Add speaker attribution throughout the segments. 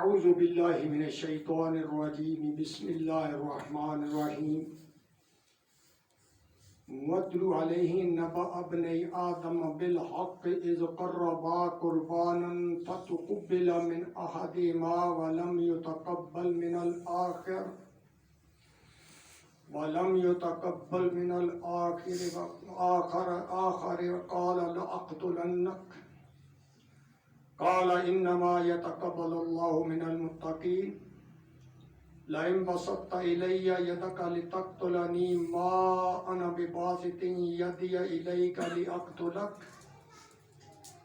Speaker 1: اعوذ باللہ من الشیطان الرجیم بسم اللہ الرحمن الرحیم وَاتْلُ عَلَيْهِمْ نَبَأَ ابْنَيْ آدَمَ بِالْحَقِّ إِذْ قَرَّبَا قُرْبَانًا فَتُقُبِّلَ مِنْ أَحَدِهِمَا وَلَمْ يُتَقَبَّلْ مِنَ الْآخَرِ قَالَ لَأَقْتُلَنَّكَ قال انما يتقبل الله من المتقين لئن بسطت الي يدك لتقتلني ما انا بباسط يدي اليك لاقتلك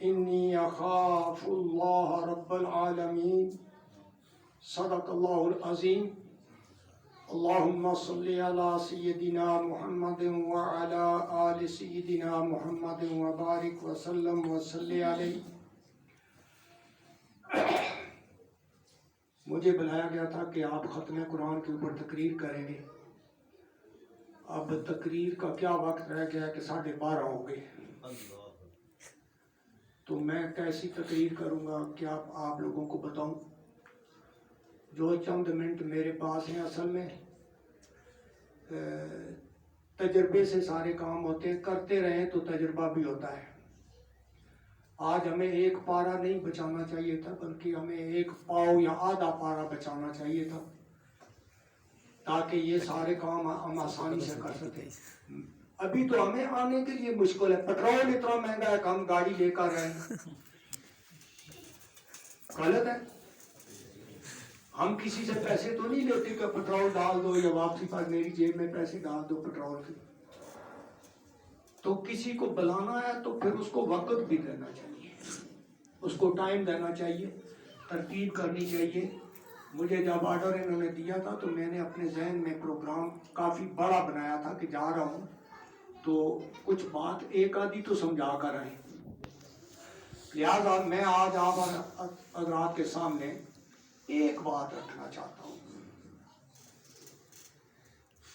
Speaker 1: اني اخاف الله رب العالمين صدق الله العظيم اللهم صل على سيدنا محمد وعلى آل سيدنا محمد وبارك وسلم وصل عليه. مجھے بلایا گیا تھا کہ آپ ختم قرآن کے اوپر تقریر کریں گے. اب تقریر کا کیا وقت رہ گیا کہ 12:30 ہو گئے، تو میں کیسی تقریر کروں گا کیا آپ لوگوں کو بتاؤں. جو چند منٹ میرے پاس ہیں اصل میں تجربے سے سارے کام ہوتے ہیں، کرتے رہیں تو تجربہ بھی ہوتا ہے. آج ہمیں 1 پارہ نہیں بچانا چاہیے تھا بلکہ ہمیں 1 پاؤ یا آدھا پارہ بچانا چاہیے تھا تاکہ یہ سارے کام ہم آسانی سے کر سکیں. ابھی تو ہمیں آنے کے لیے مشکل ہے، پیٹرول اتنا مہنگا ہے کہ ہم گاڑی لے کر رہے ہیں. غلط ہے. ہم کسی سے پیسے تو نہیں لیتے کہ پیٹرول ڈال دو یا واپسی پر میری جیب میں پیسے ڈال دو پیٹرول کے. تو کسی کو بلانا ہے تو پھر اس کو وقت بھی دینا چاہیے، اس کو ٹائم دینا چاہیے، ترتیب کرنی چاہیے. مجھے جب آرڈر انہوں نے دیا تھا تو میں نے اپنے ذہن میں پروگرام کافی بڑا بنایا تھا کہ جا رہا ہوں تو کچھ بات ایک آدھی تو سمجھا کر آئیں. لہٰذا میں آج آپ حضرات کے سامنے ایک بات رکھنا چاہتا ہوں،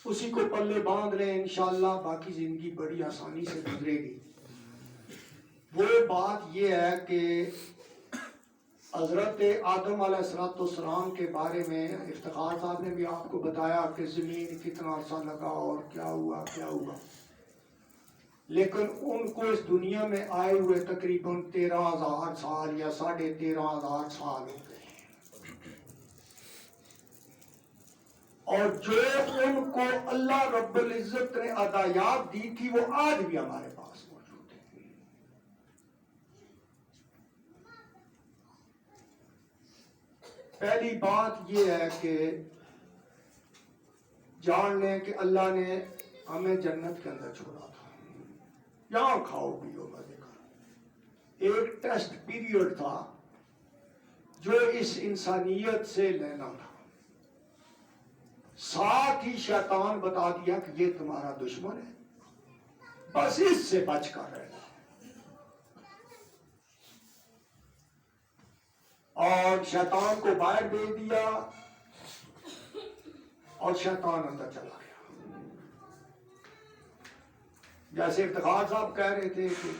Speaker 1: اسی کو پلے باندھ لیں، انشاءاللہ باقی زندگی بڑی آسانی سے گزرے گی. وہ بات یہ ہے کہ حضرت آدم علیہ السلام کے بارے میں افتخار صاحب نے بھی آپ کو بتایا کہ زمین کتنا عرصہ لگا اور کیا ہوا. لیکن ان کو اس دنیا میں آئے ہوئے تقریباً 13,000 سال یا 13,500 سال ہو گئے. اور جو ان کو اللہ رب العزت نے ہدایات دی تھی وہ آج بھی ہمارے پاس موجود ہے. پہلی بات یہ ہے کہ جان لیں کہ اللہ نے ہمیں جنت کے اندر چھوڑا تھا، یہاں کھاؤ پیو مزے کرو. ایک ٹیسٹ پیریڈ تھا جو اس انسانیت سے لینا تھا. ساتھ ہی شیطان بتا دیا کہ یہ تمہارا دشمن ہے، بس اس سے بچ کر رہنا. اور شیطان کو باہر بھیج دیا اور شیطان اندر چلا گیا. جیسے افتخار صاحب کہہ رہے تھے کہ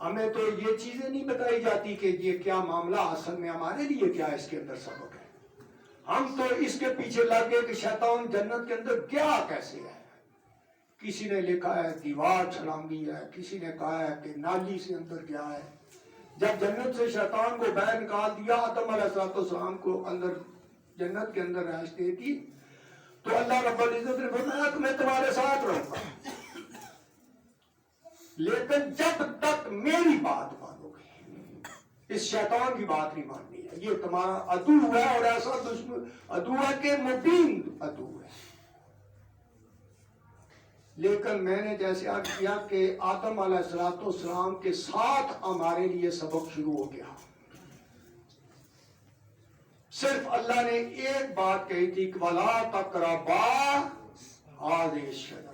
Speaker 1: ہمیں تو یہ چیزیں نہیں بتائی جاتی کہ یہ کیا معاملہ اصل میں ہمارے لیے کیا اس کے اندر سبق ہے. ہم تو اس کے پیچھے لگ گئے کہ شیطان جنت کے اندر گیا کیسے ہے. کسی نے لکھا ہے دیوار چھلانگی ہے، کسی نے کہا ہے کہ نالی سے اندر گیا ہے. جب جنت سے شیطان کو باہر نکال دیا، آدم علیہ السلام کو اندر جنت کے اندر رہائش دے دی، تو اللہ رب العزت نے فرمایا کہ میں تمہارے ساتھ رہوں گا، لیکن جب تک میری بات مانو گے. اس شیطان کی بات نہیں ماننی ہے. یہ تمہارا عدو ہے اور ایسا دشمن عدو ہے کہ مبین عدو ہے. لیکن میں نے جیسے عرض کیا کہ آدم علیہ السلام کے ساتھ ہمارے لیے سبق شروع ہو گیا. صرف اللہ نے ایک بات کہی تھی کہ وَلَا تَقْرَبَا هَٰذِهِ الشَّجَرَةَ،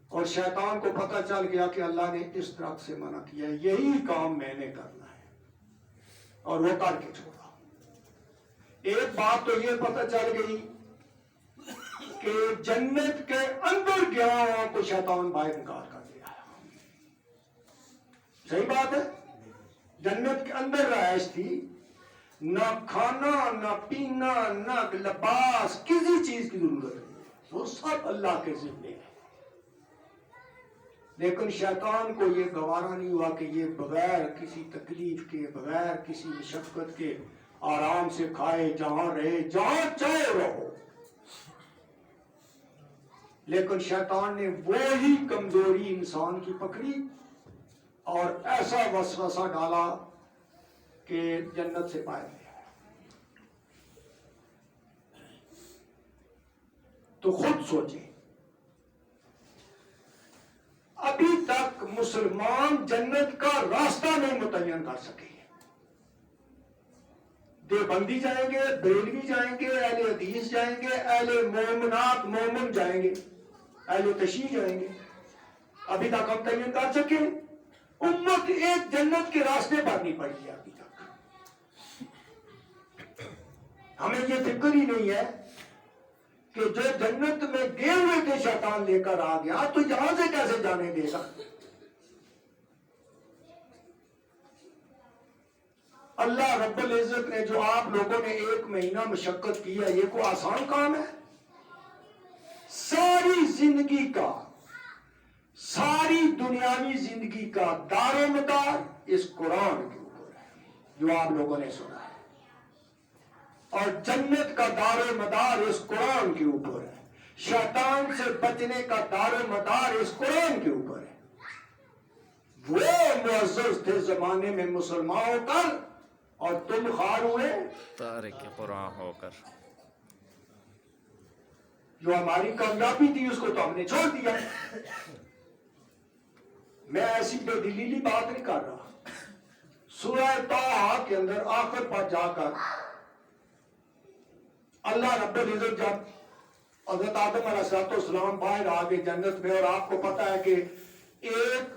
Speaker 1: اور شیطان کو پتہ چل گیا کہ اللہ نے اس درخت سے منع کیا ہے، یہی کام میں نے کرنا ہے، اور وہ کر کے چھوڑا. ایک بات تو یہ پتہ چل گئی کہ جنت کے اندر گیا تو شیطان باہر انکار کر دیا. صحیح بات ہے. جنت کے اندر رہائش تھی نہ کھانا نہ پینا نہ لباس، کسی چیز کی ضرورت نہیں، وہ سب اللہ کے ذمے ہے۔ لیکن شیطان کو یہ گوارا نہیں ہوا کہ یہ بغیر کسی تکلیف کے، بغیر کسی مشقت کے آرام سے کھائے، جہاں رہے، جہاں چاہے رہو۔ لیکن شیطان نے وہی کمزوری انسان کی پکڑی اور ایسا وسوسہ ڈالا کہ جنت سے باہر گیا۔ تو خود سوچیں، ابھی تک مسلمان جنت کا راستہ نہیں متعین کر سکے۔ دیوبندی جائیں گے، بریلوی جائیں گے، اہل حدیث جائیں گے، اہل مومنات مومن جائیں گے، اہل تشیع جائیں گے، ابھی تک ہم تعین کر سکے؟ امت ایک جنت کے راستے پر نہیں پڑی ہے ابھی تک۔ ہمیں یہ فکر ہی نہیں ہے کہ جو جنت میں گئے ہوئے تھے شیطان لے کر آ گیا تو یہاں سے کیسے جانے دے گا؟ اللہ رب العزت نے جو آپ لوگوں نے 1 مہینہ مشقت کی ہے، یہ کوئی آسان کام ہے؟ ساری زندگی کا، ساری دنیاوی زندگی کا دار و مدار اس قرآن کے اوپر ہے جو آپ لوگوں نے سنا ہے، اور جنت کا دار و مدار اس قرآن کے اوپر ہے، شیطان سے بچنے کا دار و مدار اس قرآن کے اوپر ہے۔ وہ معزز تھے زمانے میں مسلمان ہو کر اور تم خار ہوئے
Speaker 2: تارک قرآن ہو کر۔
Speaker 1: جو ہماری کامیابی تھی اس کو تو ہم نے چھوڑ دیا۔ میں ایسی بے دلیلی بات نہیں کر رہا۔ سورہ طٰہٰ کے اندر آخر پر جا کر اللہ رب العزت جب حضرت آدم علیہ السلام باہر آ گئے جنت میں، اور آپ کو پتا ہے کہ ایک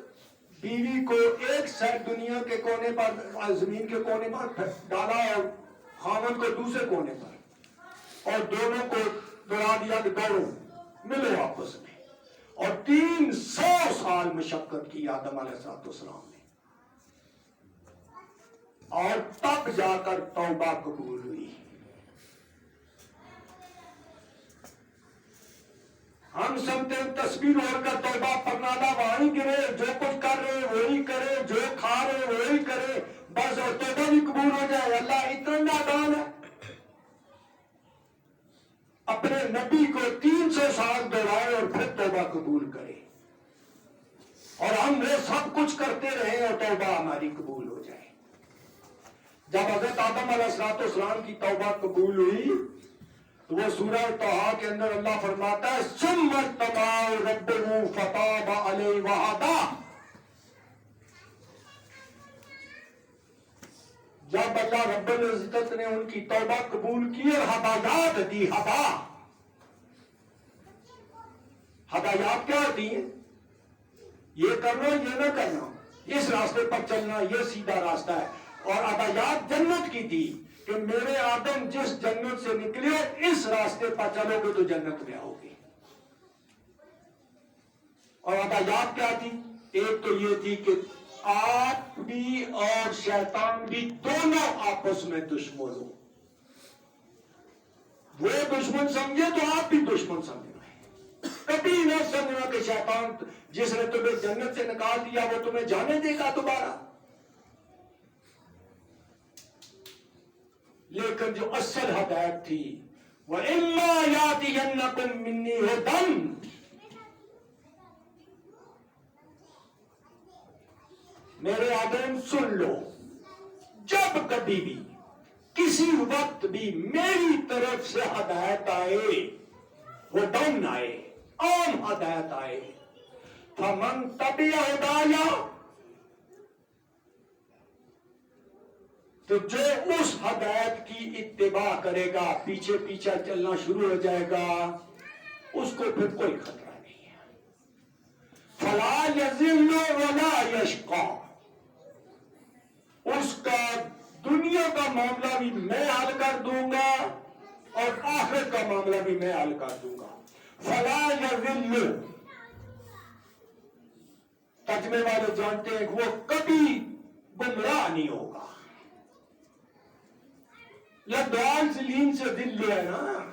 Speaker 1: بیوی کو ایک سائڈ دنیا کے کونے پر، زمین کے کونے پر ڈالا اور خاوند کو دوسرے کونے پر، اور دونوں کو دوڑا دیا کہ دوڑو ملو آپس میں، اور 300 سال مشقت کی آدم علیہ السلام نے، اور تب جا کر توبہ قبول ہوئی۔ ہم سمتے تصویر اوڑھ کر توبہ پرنادہ وہیں گرے، جو کچھ کر رہے وہی کرے، جو کھا رہے وہی کرے، بس اور توبہ بھی قبول ہو جائے۔ اللہ اتنا نادان ہے، اپنے نبی کو 300 سال دوڑائے اور پھر توبہ قبول کرے، اور ہم وہ سب کچھ کرتے رہے اور توبہ ہماری قبول ہو جائے۔ جب حضرت آدم علیہ السلام کی توبہ قبول ہوئی تو وہ سورہ طٰہٰ کے اندر اللہ فرماتا ہے ثم اجتباہ ربہ فتاب علیہ وہدیٰ۔ جب اللہ رب العزت نے ان کی توبہ قبول کی اور ہدایات دی، ہدایات کیا ہوتی ہیں؟ یہ کرنا یہ نہ کرنا، اس راستے پر چلنا یہ سیدھا راستہ ہے، اور ہدایات جنت کی تھی کہ میرے آدم جس جنت سے نکلے اس راستے پر چلو گے تو جنت میں آؤ گے۔ اور ہدایات کیا تھی؟ ایک تو یہ تھی کہ آپ بھی اور شیطان بھی دونوں آپس میں دشمن ہو، وہ دشمن سمجھے تو آپ بھی دشمن سمجھنا، کبھی نہ سمجھنا کہ شیطان جس نے تمہیں جنت سے نکال دیا وہ تمہیں جانے دے گا دوبارہ۔ لیکن جو اصل ہدایت تھی وَإِمَّا يَأْتِيَنَّكُم مِّنِّي هُدًى، میرے آدم سن لو، جب کبھی بھی کسی وقت بھی میری طرف سے ہدایت آئے، ہدن آئے، عام ہدایت آئے، فَمَن تَبِعَ هُدَايَ، تو جو اس ہدایت کی اتباع کرے گا، پیچھے پیچھے چلنا شروع ہو جائے گا، اس کو پھر کوئی خطرہ نہیں ہے۔ فَلَا يَضِلُّ وَلَا يَشْقَىٰ، اس کا دنیا کا معاملہ بھی میں حل کر دوں گا اور آخرت کا معاملہ بھی میں حل کر دوں گا۔ فَلَا يَضِلُّ، ترجمے والے جانتے ہیں کہ وہ کبھی گمراہ نہیں ہوگا۔ یا دال سلیم سے دل لیا ہے نا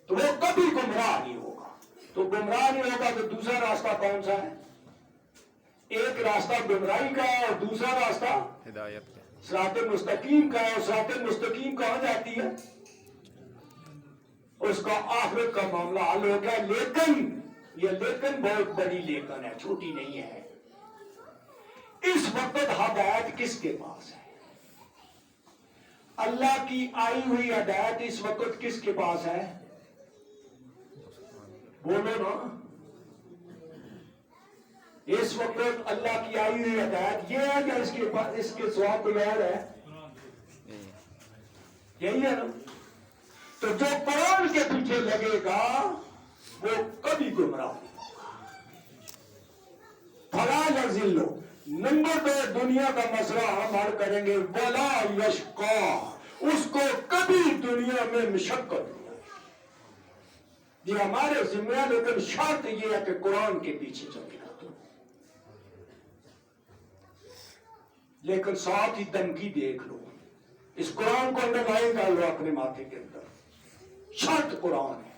Speaker 1: تو وہ کبھی گمراہ نہیں ہوگا. تو گمراہ نہیں ہوگا تو دوسرا راستہ کون سا ہے؟ ایک راستہ گمراہی کا ہے اور دوسرا راستہ
Speaker 2: ہدایت کا.
Speaker 1: صراط مستقیم کا ہے. اور صراط مستقیم کہاں جاتی ہے؟ اس کا آخرت کا معاملہ حل ہو گیا. لیکن یہ لیکن بہت بڑی لیکن ہے، چھوٹی نہیں ہے. اس وقت ہدایت کس کے پاس ہے؟ اللہ کی آئی ہوئی ہدایت اس وقت کس کے پاس ہے؟ بولو نا. اس وقت اللہ کی آئی ہوئی ہدایت یہ ہے کہ اس کے پاس اس کے سوا کوئی اور ہے؟ یہی ہے نا. تو جو قرآن کے پیچھے لگے گا وہ کبھی گمراہ نہیں ہوگا. فلا یضل. نمبر 2 دنیا کا مسئلہ ہم حل کریں گے. ولا یشقا. اس کو کبھی دنیا میں مشقت نہیں آئے. یہ ہمارے ذمہ ہے، لیکن شرط یہ ہے کہ قرآن کے پیچھے چلے گا. لیکن ساتھ ہی دھمکی دیکھ لو، اس قرآن کو انڈر لائن کر لو اپنے ماتھے کے اندر. شرط قرآن ہے.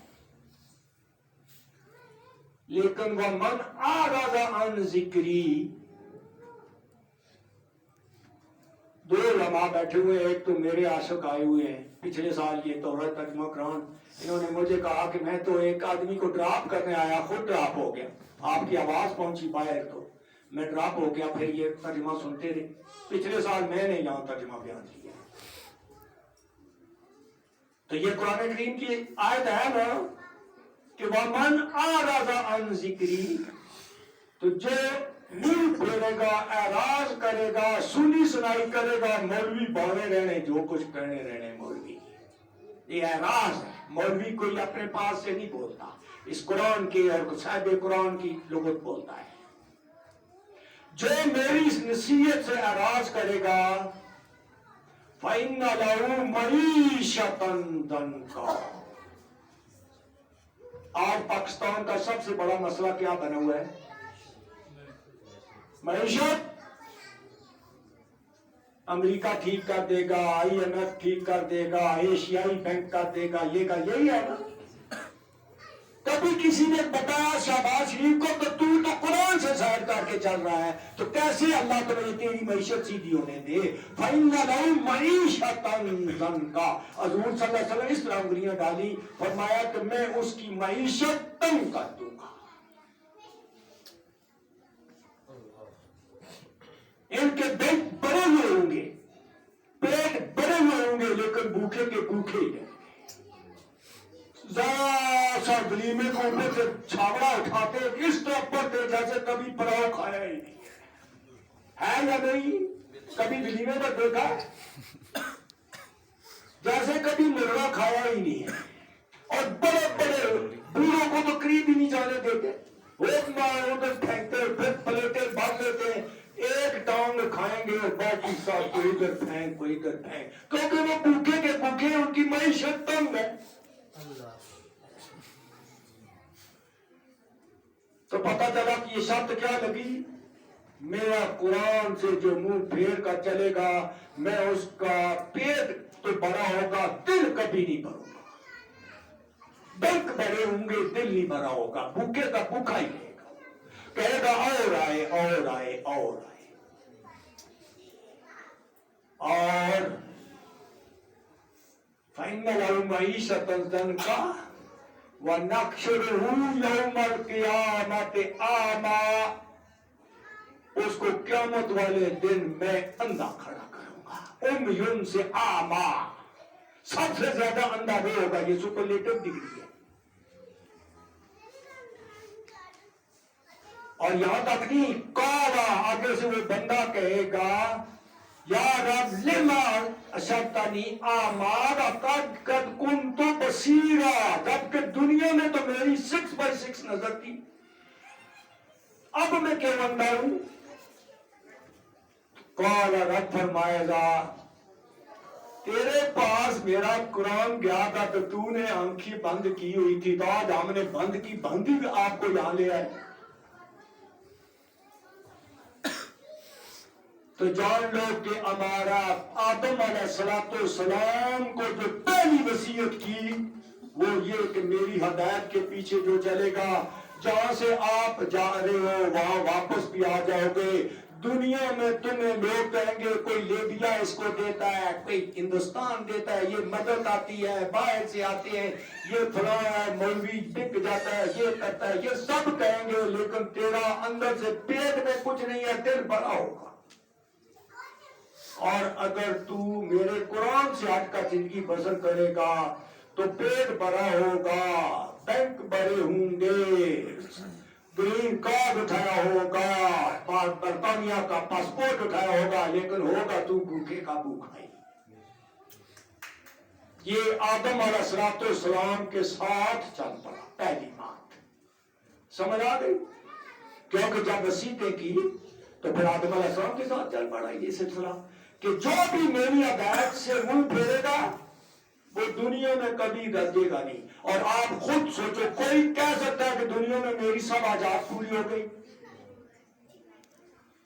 Speaker 1: لیکن وہ من اعرض عن ذکری. 2 علماء بیٹھے ہوئے، ایک تو میرے عاشق آئے ہوئے ہیں پچھلے سال یہ تورات ترجمہ قرآن. انہوں نے مجھے کہا کہ میں تو ایک آدمی کو ڈراپ کرنے آیا، خود ڈراپ ہو گیا. آپ کی آواز پہنچی باہر تو میں ڈراپ ہو گیا. پھر یہ ترجمہ سنتے رہے. پچھلے سال میں نے یہاں ترجمہ بیان کیا. تو یہ قرآن کریم کی آیت ہے نا کہ وَمَنْ أَعْرَضَ عَنْ ذِكْرِي. تو جو منہ پھیرے گا، اعراض کرے گا، سنی سنائی کرے گا، مولوی بانے رہنے جو کچھ کرنے رہنے مولوی. یہ اعراض ہے. مولوی کوئی اپنے پاس سے نہیں بولتا، اس قرآن کی اور صاحب قرآن کی لغت بولتا ہے. جو میری اس نصیحت سے اعراض کرے گا فَإِنَّ لَهُ مَعِيشَةً ضَنْكًا. آج پاکستان کا سب سے بڑا مسئلہ کیا بنا ہوا ہے؟ معیشت. امریکہ ٹھیک کر دے گا، IMF ٹھیک کر دے گا، ایشیائی بینک کر دے گا، یہ کا یہی ہے نا. کبھی کسی نے بتایا شہباز شریف کو کہ تو قرآن سے سائر کر کے چل رہا ہے تو کیسے اللہ تمہیں تیری معیشت سیدھی ہونے دے؟ فَإِنَّ لَهُ مَعِيشَةً ضَنْكًا. حضور صلی اللہ علیہ وسلم اس طرح انگلیاں ڈالی، فرمایا کہ میں اس کی معیشت تنگ کر دوں گا. ان کے بینک بڑے ہوئے ہوں گے، پیٹ بڑے ہوئے ہوں گے، لیکن بھوکے کے بھوکے ہی رہیں گے. ذرا سا گلیمے کو اوپر سے چھاوڑا اٹھاتے اس طرح پڑتے جیسے کبھی پلاؤ کھایا ہی نہیں ہے یا نہیں؟ کبھی گلیمے پر دیکھا جیسے کبھی مرغا کھایا ہی نہیں ہے. اور بڑے بڑے بوڑھوں کو تو قریب ہی نہیں جانے دیتے. ادھر پھینکتے، پھر پلیٹیں باندھ لیتے ہیں. ایک ٹانگ کھائیں گے اور باقی ساتھ کوئی ادھر پھینک کوئی ادھر پھینک، کیونکہ وہ بھوکے کے بھوکے، ان کی معیشت تنگ ہے. تو پتہ چلا کہ یہ شرط کیا لگی؟ میرا قرآن سے جو منہ پھیر کر چلے گا میں اس کا پیٹ تو بڑا ہوگا، دل کبھی نہیں بھروں گا. بینک بڑے ہوں گے، دل نہیں بھرا ہوگا. بھوکے کا بھوکا ہی رہے گا، کہے گا اور آئے اور آئے اور آئے. اور فَإِنَّ لَهُ مَعِيشَةً ضَنْكًا وَنَحْشُرُهُ يَوْمَ الْقِيَامَةِ أَعْمَىٰ. اس کو قیامت والے دن میں اندھا کھڑا کروں گا. اُمْیٌ سے اعمیٰ. سب سے زیادہ اندھا وہ ہوگا. یہ سپرلیٹو ڈگری ہے. اور یہاں تک نہیں، قَالَ آگے سے وہ بندہ کہے گا یا رب لما اشرتنی اعمیٰ وقد کنت بصیرا. جبکہ دنیا میں تو میری 6x6 نظر تھی، اب میں کیوں اندھا ہوں؟ قال رب فرمائے گا تیرے پاس میرا قرآن گیا تھا تو تو نے آنکھیں بند کی ہوئی تھی، تو آج ہم نے بند کی بندی آپ کو یہاں لے آئے. تو جان لو کہ ہمارا آدم علیہ السلام کو جو پہلی وصیت کی وہ یہ کہ میری ہدایت کے پیچھے جو چلے گا، جہاں سے آپ جا رہے ہو وہاں واپس بھی آ جاؤ گے۔ دنیا میں تمہیں لوگ کہیں گے کوئی لیبیا اس کو دیتا ہے، کوئی ہندوستان دیتا ہے، یہ مدد آتی ہے، باہر سے آتے ہیں، یہ فلاں ہے، مولوی بک جاتا ہے، یہ کرتا ہے، یہ سب کہیں گے، لیکن تیرا اندر سے پیٹ میں کچھ نہیں ہے، دل بھرا ہوگا۔ اور اگر تو میرے قرآن سے ہٹ کر زندگی بسر کرے گا تو پیٹ بھرا ہوگا، بینک بھرے ہوں گے، گرین کارڈ اٹھایا ہوگا، برطانیہ کا پاسپورٹ اٹھایا ہوگا، لیکن ہوگا تو بھوکے کا بھوکا ہی۔ یہ آدم علیہ السلام کے ساتھ چل پڑا، پہلی بات سمجھ آ گئی؟ کیونکہ جب وصیتیں کی تو پھر آدم علیہ السلام کے ساتھ چل پڑا یہ سلسلہ کہ جو بھی میری ہدایت سے منہ پھیرے گا وہ دنیا میں کبھی گردے گا نہیں۔ اور آپ خود سوچو، کوئی کہہ سکتا ہے کہ دنیا میں میری سب حاجات پوری ہو گئی؟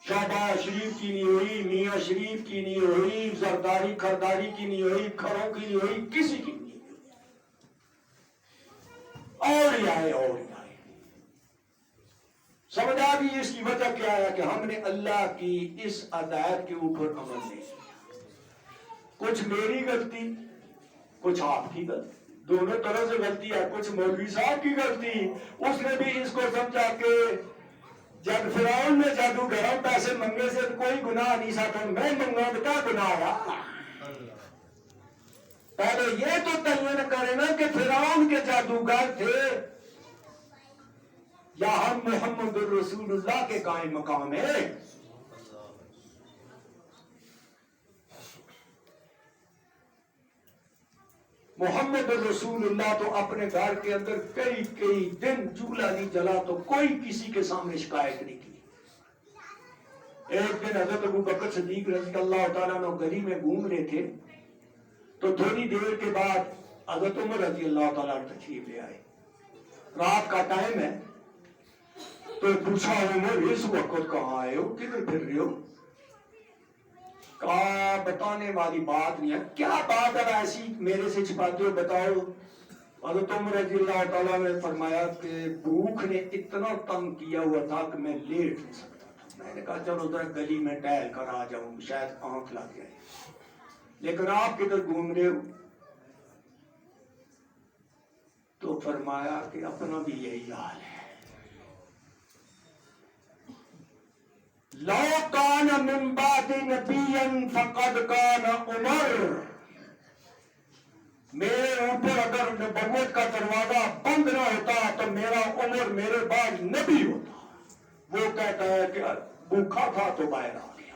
Speaker 1: شہباز شریف کی نہیں ہوئی، میاں شریف کی نہیں ہوئی، زرداری خرداری کی نہیں ہوئی، کھروں کی نہیں ہوئی، کسی کی نہیں ہوئی، اور ہی آئے اور ہی آئے۔ سمجھ آ گئی اس کی وجہ کیا ہے کہ ہم نے اللہ کی اس ہدایت کے اوپر عمل نہیں کیا۔ کچھ میری غلطی، کچھ آپ کی غلطی، دونوں طرح سے غلطی ہے۔ کچھ مولوی صاحب کی غلطی، اس نے بھی اس کو سمجھا کہ جب فرعون نے جادوگروں پیسے منگے سے کوئی گناہ نہیں ساتھ، میں منگا تو کیا گناہ آیا؟ پہلے یہ تو تعین کرے نا کہ فرعون کے جادوگر تھے یا ہم محمد الرسول اللہ کے قائم مقام ہے۔ محمد الرسول اللہ تو اپنے گھر کے اندر کئی دن چولہا نہیں جلا تو کوئی کسی کے سامنے شکایت نہیں کی۔ ایک دن حضرت ابوبکر صدیق رضی اللہ تعالیٰ عنہ گلی میں گھوم رہے تھے تو تھوڑی دیر کے بعد حضرت عمر رضی اللہ تعالیٰ عنہ تشریف لے آئے۔ رات کا ٹائم ہے تو پوچھا، عمر اس وقت کہاں آئے ہو، کدھر پھر رہے ہو؟ کہا بتانے والی بات نہیں ہے۔ کیا بات ہے ایسی میرے سے چھپاتے ہو، بتاؤ۔ حضرت عمر رضی اللہ تعالیٰ نے فرمایا کہ بھوک نے اتنا تنگ کیا ہوا تھا کہ میں لیٹ نہیں سکتا تھا۔ میں نے کہا چلو ذرا گلی میں ٹہل کر آ جاؤں، شاید آنکھ لگ جائے۔ لیکن آپ کدھر گھوم رہے ہو؟ تو فرمایا کہ اپنا بھی یہی حال ہے۔ لو کان من بعد نبیا فقد کان عمر، میرے اوپر اگر نبوت کا دروازہ بند نہ ہوتا تو میرا عمر میرے بعد نبی ہوتا۔ وہ کہتا ہے کہ بھوکا تھا تو باہر آ گیا۔